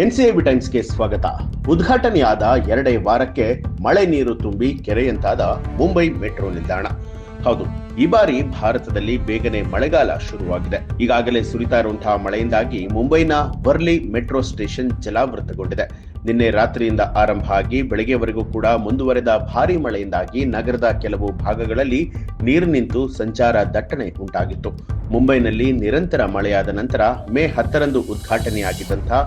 NCIB ಟೈಮ್ಸ್ಗೆ ಸ್ವಾಗತ. ಉದ್ಘಾಟನೆಯಾದ 2 ವಾರಕ್ಕೆ ಮಳೆ ನೀರು ತುಂಬಿ ಕೆರೆಯಂತಾದ ಮುಂಬೈ ಮೆಟ್ರೋ ನಿಲ್ದಾಣ. ಹೌದು, ಈ ಬಾರಿ ಭಾರತದಲ್ಲಿ ಬೇಗನೆ ಮಳೆಗಾಲ ಶುರುವಾಗಿದೆ. ಈಗಾಗಲೇ ಸುರಿತಾ ಇರುವಂತಹ ಮಳೆಯಿಂದಾಗಿ ಮುಂಬೈನ ವರ್ಲಿ ಮೆಟ್ರೋ ಸ್ಟೇಷನ್ ಜಲಾವೃತಗೊಂಡಿದೆ. ನಿನ್ನೆ ರಾತ್ರಿಯಿಂದ ಆರಂಭ ಆಗಿ ಬೆಳಗ್ಗೆವರೆಗೂ ಕೂಡ ಮುಂದುವರೆದ ಭಾರೀ ಮಳೆಯಿಂದಾಗಿ ನಗರದ ಕೆಲವು ಭಾಗಗಳಲ್ಲಿ ನೀರು ನಿಂತು ಸಂಚಾರ ದಟ್ಟಣೆ ಉಂಟಾಗಿತ್ತು. ಮುಂಬೈನಲ್ಲಿ ನಿರಂತರ ಮಳೆಯಾದ ನಂತರ ಮೇ 10ರಂದು ಉದ್ಘಾಟನೆಯಾಗಿದ್ದಂತಹ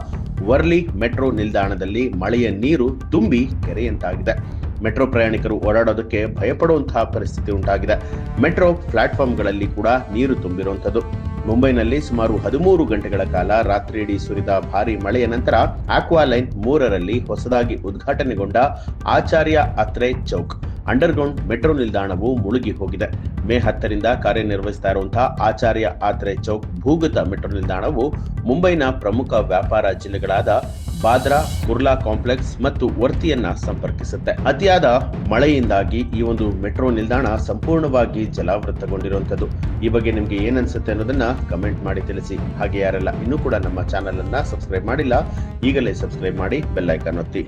ವರ್ಲಿ ಮೆಟ್ರೋ ನಿಲ್ದಾಣದಲ್ಲಿ ಮಳೆಯ ನೀರು ತುಂಬಿ ಕೆರೆಯಂತಾಗಿದೆ. ಮೆಟ್ರೋ ಪ್ರಯಾಣಿಕರು ಓಡಾಡೋದಕ್ಕೆ ಭಯಪಡುವಂತಹ ಪರಿಸ್ಥಿತಿ ಉಂಟಾಗಿದೆ. ಮೆಟ್ರೋ ಪ್ಲಾಟ್ಫಾರ್ಮ್ಗಳಲ್ಲಿ ಕೂಡ ನೀರು ತುಂಬಿರುವಂಥದ್ದು. ಮುಂಬೈನಲ್ಲಿ ಸುಮಾರು 13 ಗಂಟೆಗಳ ಕಾಲ ರಾತ್ರಿಯಿಡೀ ಸುರಿದ ಭಾರೀ ಮಳೆಯ ನಂತರ ಆಕ್ವಾ ಲೈನ್ 3ರಲ್ಲಿ ಹೊಸದಾಗಿ ಉದ್ಘಾಟನೆಗೊಂಡ ಆಚಾರ್ಯ ಅತ್ರೆ ಚೌಕ್ ಅಂಡರ್ಗ್ರೌಂಡ್ ಮೆಟ್ರೋ ನಿಲ್ದಾಣವು ಮುಳುಗಿ ಹೋಗಿದೆ. ಮೇ 10ರಿಂದ ಕಾರ್ಯನಿರ್ವಹಿಸ್ತಾ ಇರುವಂತಹ ಆಚಾರ್ಯ ಆತ್ರೆ ಚೌಕ್ ಭೂಗತ ಮೆಟ್ರೋ ನಿಲ್ದಾಣವು ಮುಂಬೈನ ಪ್ರಮುಖ ವ್ಯಾಪಾರ ಜಿಲ್ಲೆಗಳಾದ ಬಾದ್ರಾ, ಕುರ್ಲಾ ಕಾಂಪ್ಲೆಕ್ಸ್ ಮತ್ತು ವರ್ತಿಯನ್ನ ಸಂಪರ್ಕಿಸುತ್ತೆ. ಅತಿಯಾದ ಮಳೆಯಿಂದಾಗಿ ಈ ಒಂದು ಮೆಟ್ರೋ ನಿಲ್ದಾಣ ಸಂಪೂರ್ಣವಾಗಿ ಜಲಾವೃತಗೊಂಡಿರುವಂತದ್ದು. ಈ ಬಗ್ಗೆ ನಿಮ್ಗೆ ಏನ್ ಅನ್ಸುತ್ತೆ ಅನ್ನೋದನ್ನ ಕಮೆಂಟ್ ಮಾಡಿ ತಿಳಿಸಿ. ಹಾಗೆ ಯಾರೆಲ್ಲ ಇನ್ನೂ ಕೂಡ ನಮ್ಮ ಚಾನೆಲ್ ಅನ್ನ ಸಬ್ಸ್ಕ್ರೈಬ್ ಮಾಡಿಲ್ಲ, ಈಗಲೇ ಸಬ್ಸ್ಕ್ರೈಬ್ ಮಾಡಿ ಬೆಲ್ ಐಕಾನ್ ಒತ್ತಿ.